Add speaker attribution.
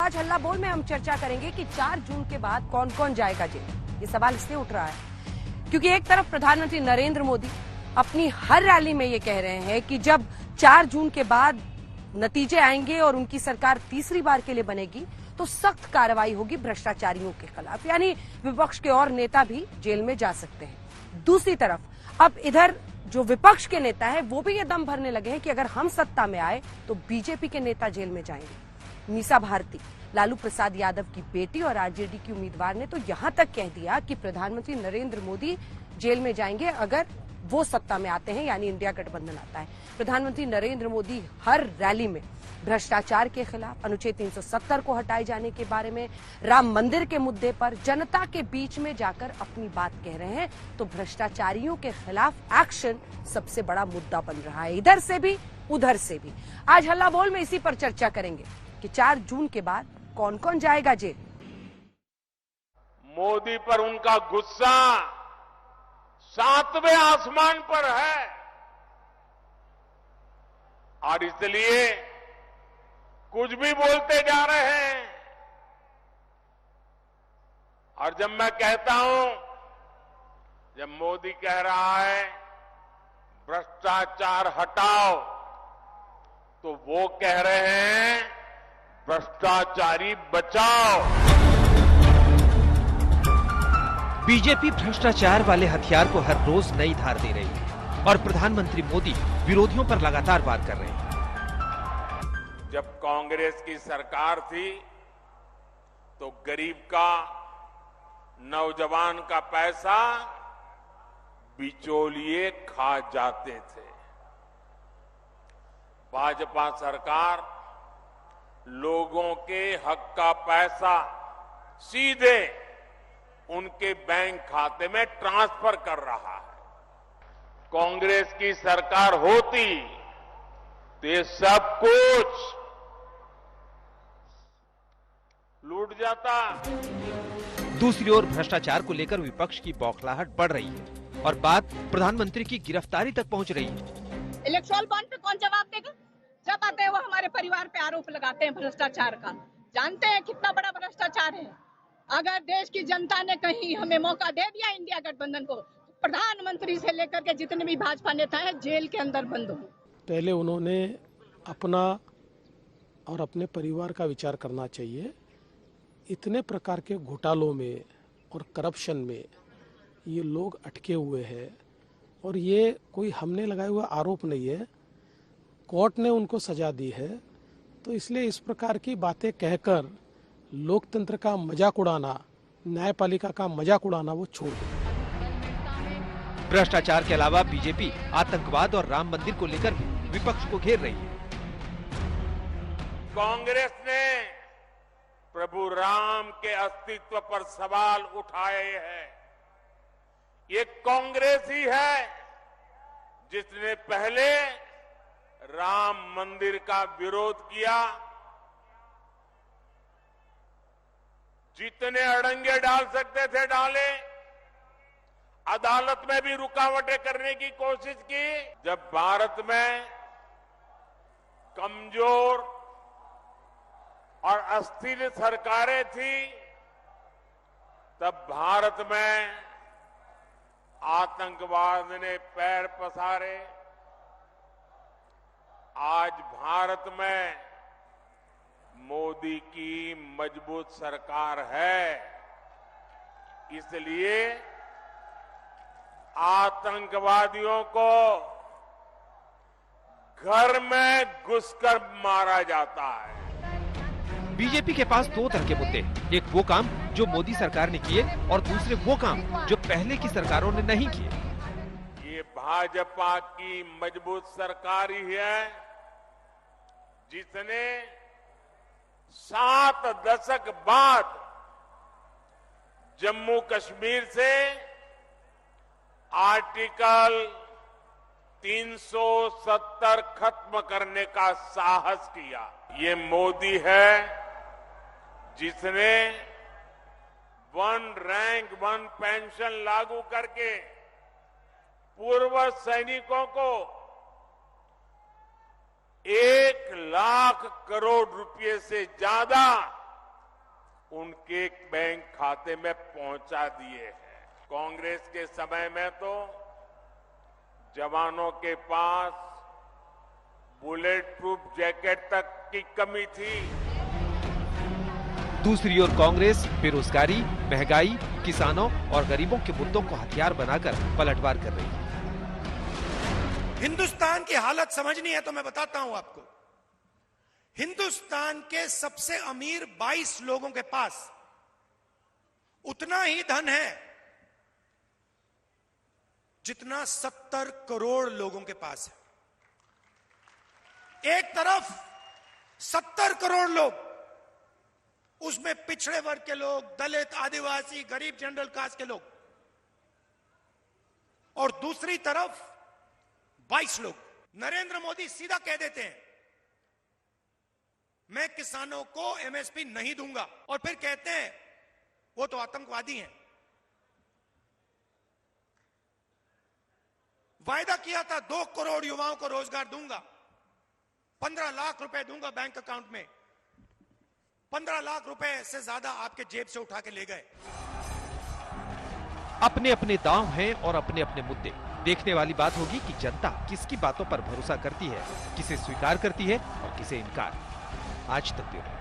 Speaker 1: आज हल्ला बोल में हम चर्चा करेंगे कि 4 जून के बाद कौन कौन जाएगा जेल। ये सवाल इसलिए उठ रहा है क्योंकि एक तरफ प्रधानमंत्री नरेंद्र मोदी अपनी हर रैली में ये कह रहे हैं कि जब 4 जून के बाद नतीजे आएंगे और उनकी सरकार तीसरी बार के लिए बनेगी तो सख्त कार्रवाई होगी भ्रष्टाचारियों के खिलाफ, यानी विपक्ष के और नेता भी जेल में जा सकते हैं। दूसरी तरफ अब इधर जो विपक्ष के नेता है वो भी ये दम भरने लगे हैं कि अगर हम सत्ता में आए तो बीजेपी के नेता जेल में जाएंगे। मीसा भारती, लालू प्रसाद यादव की बेटी और आरजेडी की उम्मीदवार ने तो यहां तक कह दिया कि प्रधानमंत्री नरेंद्र मोदी जेल में जाएंगे अगर वो सत्ता में आते हैं, यानी इंडिया गठबंधन आता है। प्रधानमंत्री नरेंद्र मोदी हर रैली में भ्रष्टाचार के खिलाफ, अनुच्छेद 370 को हटाए जाने के बारे में, राम मंदिर के मुद्दे पर जनता के बीच में जाकर अपनी बात कह रहे हैं। तो भ्रष्टाचारियों के खिलाफ एक्शन सबसे बड़ा मुद्दा बन रहा है, इधर से भी उधर से भी। आज हल्ला बोल में इसी पर चर्चा करेंगे कि 4 जून के बाद कौन कौन जाएगा जेल।
Speaker 2: मोदी पर उनका गुस्सा 7वें आसमान पर है और इसलिए कुछ भी बोलते जा रहे हैं। और जब मैं कहता हूं, जब मोदी कह रहा है भ्रष्टाचार हटाओ, तो वो कह रहे हैं भ्रष्टाचारी बचाओ।
Speaker 3: बीजेपी भ्रष्टाचार वाले हथियार को हर रोज नई धार दे रही है और प्रधानमंत्री मोदी विरोधियों पर लगातार वार कर रहे हैं।
Speaker 2: जब कांग्रेस की सरकार थी तो गरीब का, नौजवान का पैसा बिचौलिए खा जाते थे। भाजपा सरकार लोगों के हक का पैसा सीधे उनके बैंक खाते में ट्रांसफर कर रहा है। कांग्रेस की सरकार होती तो ये सब कुछ लूट जाता।
Speaker 3: दूसरी ओर भ्रष्टाचार को लेकर विपक्ष की बौखलाहट बढ़ रही है और बात प्रधानमंत्री की गिरफ्तारी तक पहुंच रही है।
Speaker 4: इलेक्टोरल बॉन्ड पे कौन जवाब देगा? जब आते हैं वो हमारे परिवार पे आरोप लगाते हैं भ्रष्टाचार का। जानते हैं कितना बड़ा भ्रष्टाचार है। अगर देश की जनता ने कहीं हमें मौका दे दिया इंडिया गठबंधन को, प्रधानमंत्री से लेकर के जितने भी भाजपा नेता हैं जेल के अंदर बंद हो।
Speaker 5: पहले उन्होंने अपना और अपने परिवार का विचार करना चाहिए। इतने प्रकार के घोटालों में और करप्शन में ये लोग अटके हुए हैं और ये कोई हमने लगाए हुए आरोप नहीं है, कोर्ट ने उनको सजा दी है। तो इसलिए इस प्रकार की बातें कहकर लोकतंत्र का मजाक उड़ाना, न्यायपालिका का मजाक उड़ाना वो छोड़ दें।
Speaker 3: भ्रष्टाचार के अलावा बीजेपी आतंकवाद और राम मंदिर को लेकर भी विपक्ष को घेर रही है।
Speaker 2: कांग्रेस ने प्रभु राम के अस्तित्व पर सवाल उठाए हैं। ये कांग्रेस ही है जिसने पहले राम मंदिर का विरोध किया। जितने अड़ंगे डाल सकते थे डाले, अदालत में भी रुकावटें करने की कोशिश की। जब भारत में कमजोर और अस्थिर सरकारें थी, तब भारत में आतंकवाद ने पैर पसारे। आज भारत में मोदी की मजबूत सरकार है, इसलिए आतंकवादियों को घर में घुसकर मारा जाता है।
Speaker 3: बीजेपी के पास 2 तरह के मुद्दे, एक वो काम जो मोदी सरकार ने किए और दूसरे वो काम जो पहले की सरकारों ने नहीं किए।
Speaker 2: ये भाजपा की मजबूत सरकार ही है जिसने 7 दशक बाद जम्मू कश्मीर से आर्टिकल 370 खत्म करने का साहस किया। ये मोदी है जिसने 1 रैंक 1 पेंशन लागू करके पूर्व सैनिकों को 1 लाख करोड़ रुपए से ज्यादा उनके बैंक खाते में पहुंचा दिए हैं। कांग्रेस के समय में तो जवानों के पास बुलेट प्रूफ जैकेट तक की कमी थी।
Speaker 3: दूसरी ओर कांग्रेस बेरोजगारी, महंगाई, किसानों और गरीबों के मुद्दों को हथियार बनाकर पलटवार कर रही है।
Speaker 6: हिंदुस्तान की हालत समझनी है तो मैं बताता हूं आपको। हिंदुस्तान के सबसे अमीर 22 लोगों के पास उतना ही धन है जितना 70 करोड़ लोगों के पास है। एक तरफ 70 करोड़ लोग, उसमें पिछड़े वर्ग के लोग, दलित, आदिवासी, गरीब, जनरल कास्ट के लोग, और दूसरी तरफ 22 लोग। नरेंद्र मोदी सीधा कह देते हैं मैं किसानों को एमएसपी नहीं दूंगा, और फिर कहते हैं वो तो आतंकवादी हैं। वायदा किया था 2 करोड़ युवाओं को रोजगार दूंगा, 15 लाख रुपए दूंगा बैंक अकाउंट में। 15 लाख रुपए से ज्यादा आपके जेब से उठा के ले गए।
Speaker 3: अपने अपने दांव हैं और अपने अपने मुद्दे। देखने वाली बात होगी कि जनता किसकी बातों पर भरोसा करती है, किसे स्वीकार करती है और किसे इनकार। आज तक ब्यूरो।